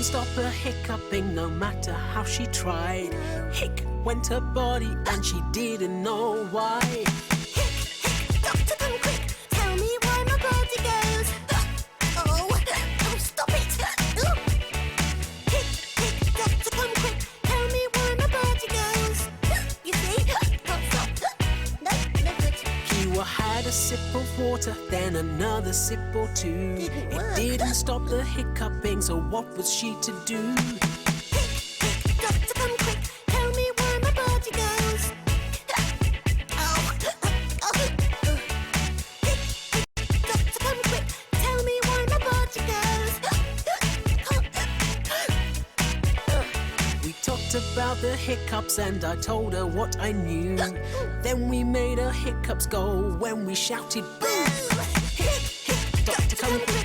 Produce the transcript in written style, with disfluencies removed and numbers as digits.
didn't stop her hiccuping no matter how she tried. Hic went her body and she didn't know why. Hic, hic, doctor, come quick. Tell me why my body goes. Oh, stop it. Hic, hic, doctor, come quick. Tell me why my body goes. You see? Can't stop. No good. Kiwa had a sip of water, then another sip or two. Didn't work. It didn't stop the hiccuping, so what was she to do? Hic, hic, doctor, come quick. Tell me why my body goes. Oh. Hic, hic, doctor, come quick. Tell me why my body goes. We talked about the hiccups and I told her what I knew. Then we made her hiccups go when we shouted boo. Hic, hic, doctor, come quick.